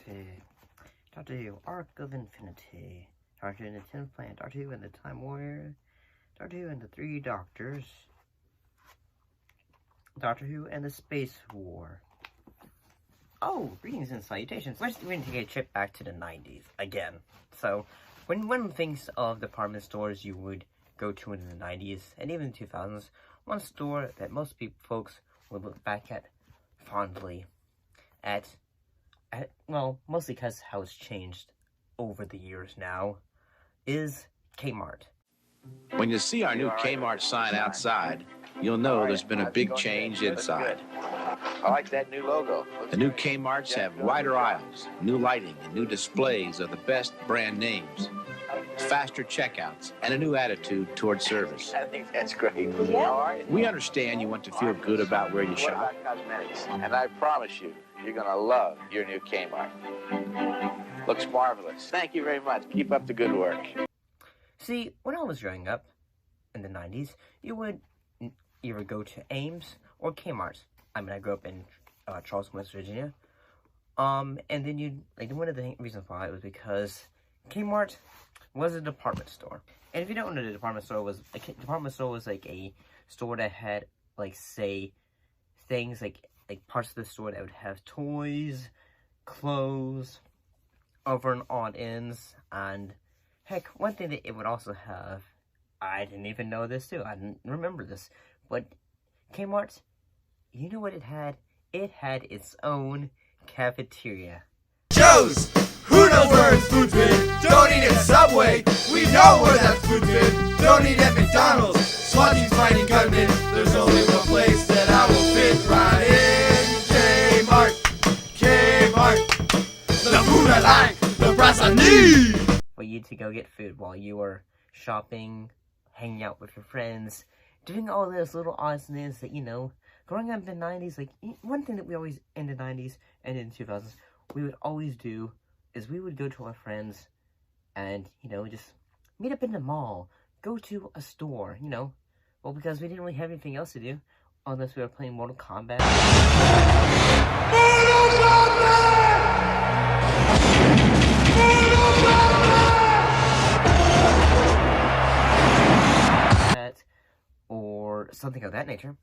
Infinity. Doctor Who, Arc of Infinity. Doctor Who and the 10th Planet. Doctor Who and the Time Warrior. Doctor Who and the Three Doctors. Doctor Who and the Space War. Oh, greetings and salutations. We're going to take a trip back to the 90s again. So, when one thinks of department stores you would go to in the 90s and even the 2000s, one store that most folks would look back at fondly well, mostly because how it's changed over the years now, is K-Mart. When you see our new K-Mart sign outside, you'll know there's been a big change inside. I like that new logo. The new K-Marts have wider aisles, new lighting, and new displays of the best brand names, faster checkouts, and a new attitude toward service. I think that's great. Yeah. We understand you want to feel good about where you What shop. about cosmetics? And I promise you, you're going to love your new K-Mart. Looks marvelous. Thank you very much. Keep up the good work. See, when I was growing up in the 90s, you would either go to Ames or Kmart. I mean, I grew up in Charleston, West Virginia. And then one of the reasons why was because Kmart was a department store. And if you don't know, the department store was like a store that had, like, say, things like parts of the store that would have toys, clothes, over and odd ends, and heck, one thing that it would also have, I didn't even know this too, I didn't remember this, but Kmart, you know what it had? It had its own cafeteria. Joe's! Who knows where his food's been? Don't eat at Subway! We know where that food's been! Don't eat at McDonald's! Swansea's fighting gunmen! There's only one place that I will fit right in! K-Mart! K-Mart! The food I like! The price I need! For you to go get food while you were shopping, hanging out with your friends, doing all those little odds and ends that, growing up in the 90s, like, one thing that we always, in the 90s and in the 2000s, we would always do is we would go to our friends and, just meet up in the mall, go to a store, well, because we didn't really have anything else to do unless we were playing Mortal Kombat. Mortal Kombat! Or something of that nature.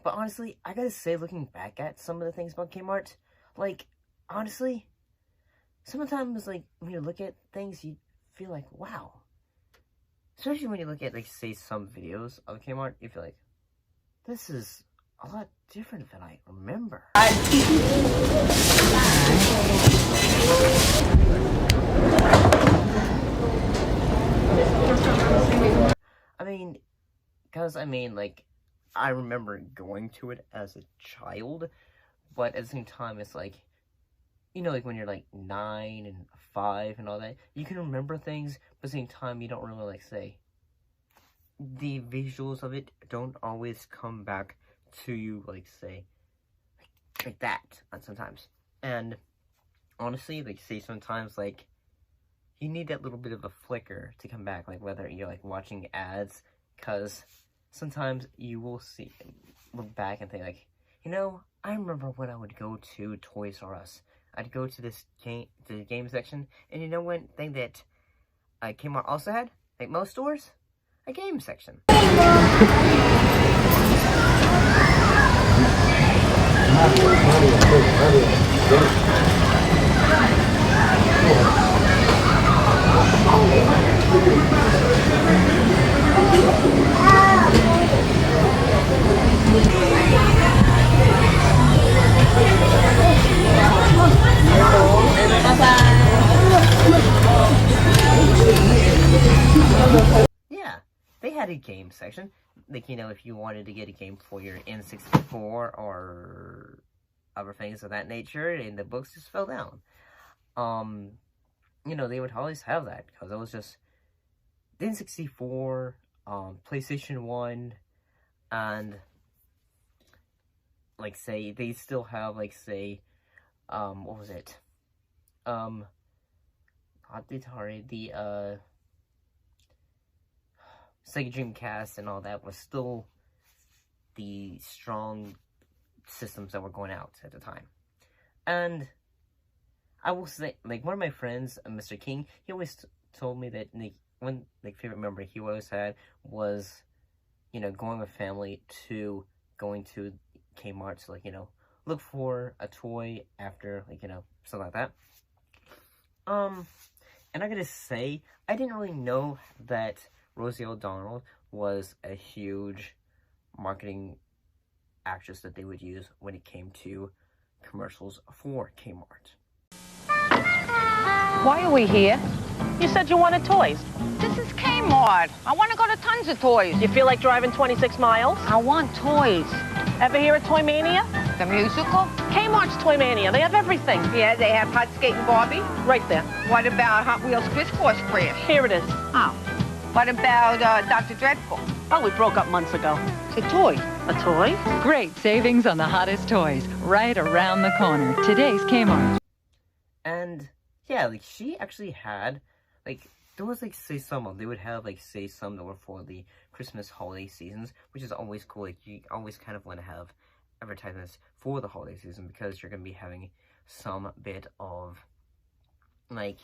But honestly, I gotta say, looking back at some of the things about Kmart, like, honestly, sometimes, like, when you look at things, you feel like, wow. Especially when you look at, like, say, some videos of Kmart, you feel like, this is a lot different than I remember. Like, I remember going to it as a child, but at the same time, it's like, like when you're like 9 and 5 and all that, you can remember things, but at the same time, you don't really, like, say, the visuals of it don't always come back to you, like, say, like that, sometimes. And honestly, like, say, sometimes, like, you need that little bit of a flicker to come back, like, whether you're, like, watching ads, because sometimes you will look back and think, like, I remember when I would go to Toys R Us. I'd go to the game section, and one thing that Kmart also had, like most stores, a game section. Yeah, they had a game section. Like, if you wanted to get a game for your N64 or other things of that nature, and the books just fell down. They would always have that, because it was just the N64, PlayStation 1, and, like, say, they still have, like, say, what was it? Not the Atari, the, Sega Dreamcast and all that was still the strong systems that were going out at the time. And I will say, like, one of my friends, Mr. King, he always told me that, like, one, like, favorite memory he always had was, you know, going with family to going to K-Mart to, like, you know, look for a toy after, like, you know, something like that. And I gotta say, I didn't really know that Rosie O'Donnell was a huge marketing actress that they would use when it came to commercials for K-Mart. Why are we here? You said you wanted toys. This is K-Mart. I want to go to tons of toys. You feel like driving 26 miles? I want toys. Ever hear of Toy Mania? The musical? Kmart's Toy Mania. They have everything. Yeah, they have Hot Skating Barbie. Right there. What about Hot Wheels Crisscross Crash? Here it is. Oh. What about Dr. Dreadful? Oh, we broke up months ago. It's a toy. A toy? Great savings on the hottest toys right around the corner. Today's Kmart. And yeah, like she actually had, like, there was like say some, they would have like say some that were for the Christmas holiday seasons, which is always cool. Like you always kind of want to have advertisements for the holiday season because you're gonna be having some bit of like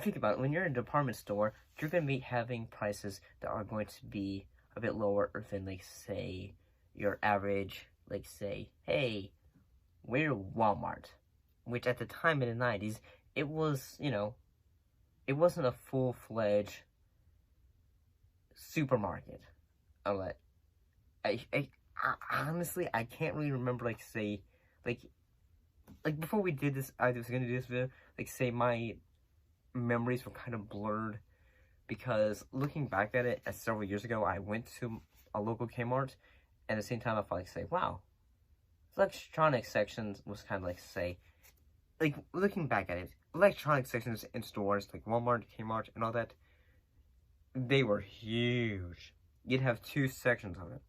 think about it, when you're in a department store, you're gonna be having prices that are going to be a bit lower than like say your average, like say, hey, we're Walmart. Which at the time in the 90s, it was, you know, it wasn't a full-fledged supermarket. I honestly, I can't really remember, like, say, like before we did this, I was going to do this video, like, say, my memories were kind of blurred, because looking back at it, several years ago, I went to a local Kmart, and at the same time, I felt like, say, wow, the electronics section was kind of like, say, like, looking back at it, electronic sections in stores, like Walmart, Kmart, and all that, they were huge. You'd have 2 sections of it.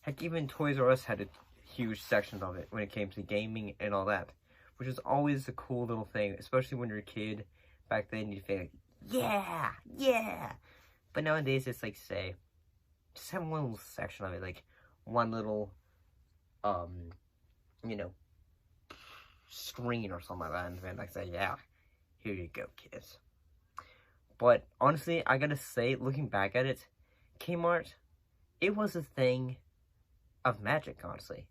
Heck, even Toys R Us had a huge section of it when it came to gaming and all that, which is always a cool little thing, especially when you're a kid. Back then, you'd feel like, yeah, yeah. But nowadays, it's like, say, just have one little section of it, like, one little, you know, screen or something like that, and then I say, yeah, here you go, kids. But honestly, I gotta say, looking back at it, Kmart, it was a thing of magic, honestly.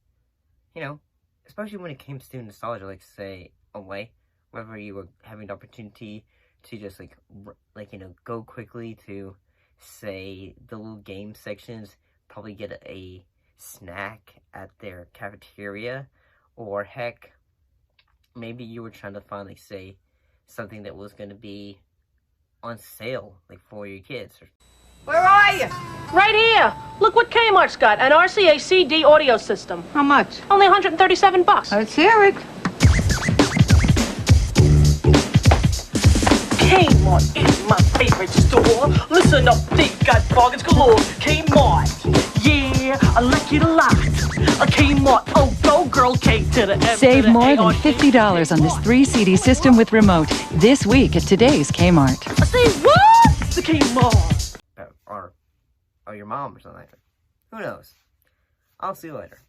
You know, especially when it came to nostalgia, like, say, away, whether you were having the opportunity to just, like, you know, go quickly to, say, the little game sections, probably get a snack at their cafeteria, or heck, maybe you were trying to find, like, say, something that was going to be on sale, like, for your kids. Where are you? Right here. Look what Kmart's got. An RCA CD audio system. How much? Only $137. Let's hear it. Kmart is my favorite store. Listen up, they got bargains galore. Kmart, yeah, I like it a lot. A Kmart, oh, go girl, K to the M. Save more than $50 on this 3-CD system with remote this week at today's Kmart. I say what? The Kmart. Or your mom or something like that. Who knows? I'll see you later.